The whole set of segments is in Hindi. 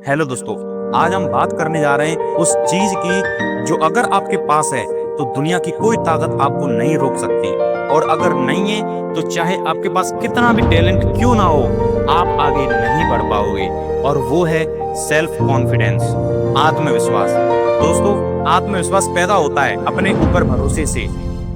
हेलो दोस्तों, आज हम बात करने जा रहे हैं उस चीज की जो अगर आपके पास है तो दुनिया की कोई ताकत आपको नहीं रोक सकती, और अगर नहीं है तो चाहे आपके पास कितना भी टैलेंट क्यों ना हो, आप आगे नहीं बढ़ पाओगे। और वो है सेल्फ कॉन्फिडेंस, आत्मविश्वास। दोस्तों, आत्मविश्वास पैदा होता है अपने ऊपर भरोसे से,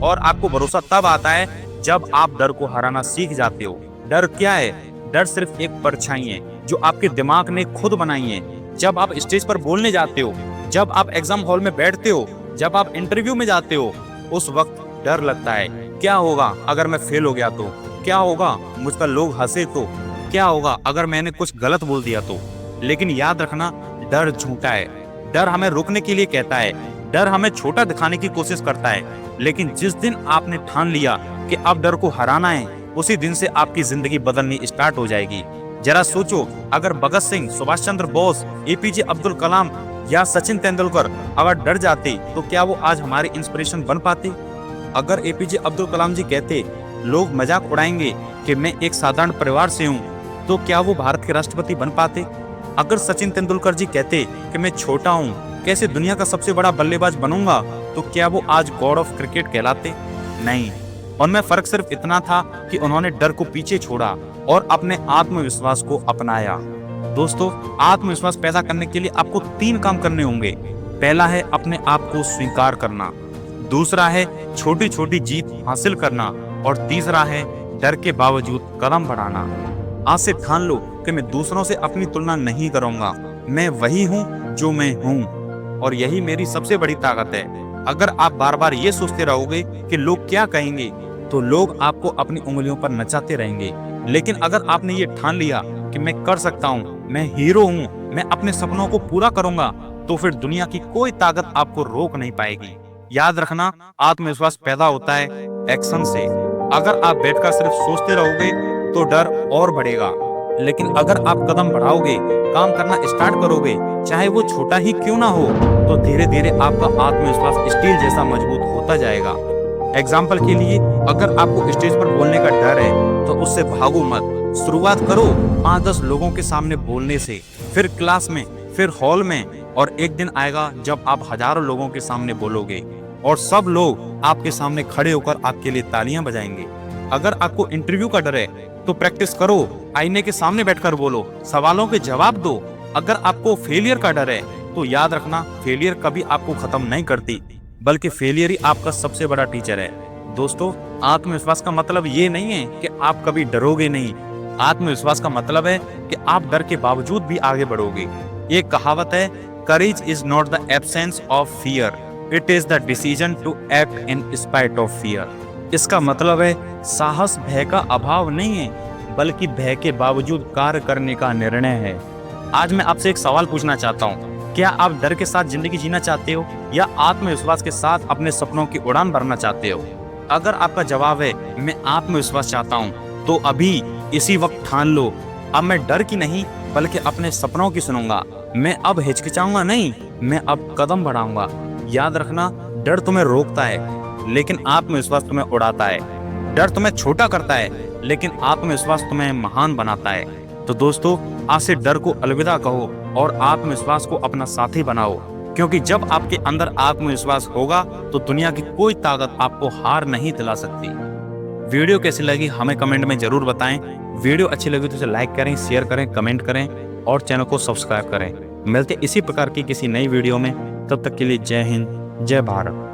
और आपको भरोसा तब आता है जब आप डर को हराना सीख जाते हो। डर क्या है? डर सिर्फ एक परछाई है जो आपके दिमाग ने खुद बनाई है। जब आप स्टेज पर बोलने जाते हो, जब आप एग्जाम हॉल में बैठते हो, जब आप इंटरव्यू में जाते हो, उस वक्त डर लगता है। क्या होगा अगर मैं फेल हो गया तो? क्या होगा मुझ पर लोग हंसे तो? क्या होगा अगर मैंने कुछ गलत बोल दिया तो? लेकिन याद रखना, डर झूठा है। डर हमें रुकने के लिए कहता है, डर हमें छोटा दिखाने की कोशिश करता है। लेकिन जिस दिन आपने ठान लिया कि अब डर को हराना है, उसी दिन से आपकी जिंदगी बदलनी स्टार्ट हो जाएगी। जरा सोचो, अगर भगत सिंह, सुभाष चंद्र बोस, एपीजे अब्दुल कलाम या सचिन तेंदुलकर अगर डर जाते तो क्या वो आज हमारे इंस्पिरेशन बन पाते? अगर एपीजे अब्दुल कलाम जी कहते लोग मजाक उड़ाएंगे कि मैं एक साधारण परिवार से हूँ, तो क्या वो भारत के राष्ट्रपति बन पाते? अगर सचिन तेंदुलकर जी कहते कि मैं छोटा हूँ, कैसे दुनिया का सबसे बड़ा बल्लेबाज बनूंगा, तो क्या वो आज गॉड ऑफ क्रिकेट कहलाते? नहीं। उनमें फर्क सिर्फ इतना था कि उन्होंने डर को पीछे छोड़ा और अपने आत्मविश्वास को अपनाया। दोस्तों, आत्मविश्वास पैदा करने के लिए आपको 3 काम करने होंगे। पहला है अपने आप को स्वीकार करना, दूसरा है छोटी छोटी जीत हासिल करना, और तीसरा है डर के बावजूद कदम बढ़ाना। आज से ठान लो कि मैं दूसरों से अपनी तुलना नहीं करूंगा, मैं वही हूँ जो मैं हूँ, और यही मेरी सबसे बड़ी ताकत है। अगर आप बार बार ये सोचते रहोगे कि लोग क्या कहेंगे, तो लोग आपको अपनी उंगलियों पर नचाते रहेंगे। लेकिन अगर आपने ये ठान लिया कि मैं कर सकता हूँ, मैं हीरो हूँ, मैं अपने सपनों को पूरा करूंगा, तो फिर दुनिया की कोई ताकत आपको रोक नहीं पाएगी। याद रखना, आत्मविश्वास पैदा होता है एक्शन से। अगर आप बैठकर सिर्फ सोचते रहोगे तो डर और बढ़ेगा, लेकिन अगर आप कदम बढ़ाओगे, काम करना स्टार्ट करोगे, चाहे वो छोटा ही क्यों ना हो, तो धीरे धीरे आपका आत्मविश्वास स्टील जैसा मजबूत होता जाएगा। एग्जाम्पल के लिए, अगर आपको स्टेज पर बोलने का डर है तो उससे भागो मत। शुरुआत करो 5-10 लोगों के सामने बोलने से, फिर क्लास में, फिर हॉल में, और एक दिन आएगा जब आप हजारों लोगों के सामने बोलोगे और सब लोग आपके सामने खड़े होकर आपके लिए तालियां बजाएंगे। अगर आपको इंटरव्यू का डर है तो प्रैक्टिस करो, आईने के सामने बैठकर बोलो, सवालों के जवाब दो। अगर आपको फेलियर का डर है तो याद रखना, फेलियर कभी आपको खत्म नहीं करती, बल्कि फेलियर ही आपका सबसे बड़ा टीचर है। दोस्तों, आत्मविश्वास का मतलब ये नहीं है कि आप कभी डरोगे नहीं। आत्मविश्वास का मतलब है कि आप डर के बावजूद भी आगे बढ़ोगे। एक कहावत है, courage is not the absence of fear, it is the decision to act in spite of fear. इसका मतलब है, साहस भय का अभाव नहीं है, बल्कि भय के बावजूद कार्य करने का निर्णय है। आज मैं आपसे एक सवाल पूछना चाहता हूँ, क्या आप डर के साथ जिंदगी जीना चाहते हो या आत्मविश्वास के साथ अपने सपनों की उड़ान भरना चाहते हो? अगर आपका जवाब है मैं आत्मविश्वास चाहता हूँ, तो अभी इसी वक्त ठान लो, अब मैं डर की नहीं बल्कि अपने सपनों की सुनूंगा। मैं अब हिचकिचाऊंगा नहीं, मैं अब कदम बढ़ाऊंगा। याद रखना, डर तुम्हें रोकता है लेकिन आत्मविश्वास तुम्हें उड़ाता है। डर तुम्हें छोटा करता है लेकिन आत्मविश्वास तुम्हें महान बनाता है। तो दोस्तों, आज से डर को अलविदा कहो और आत्मविश्वास को अपना साथी बनाओ, क्योंकि जब आपके अंदर आत्मविश्वास होगा तो दुनिया की कोई ताकत आपको हार नहीं दिला सकती। वीडियो कैसी लगी हमें कमेंट में जरूर बताएं। वीडियो अच्छी लगी तो इसे लाइक करें, शेयर करें, कमेंट करें और चैनल को सब्सक्राइब करें। मिलते इसी प्रकार की किसी नई वीडियो में, तब तक के लिए जय हिंद, जय भारत।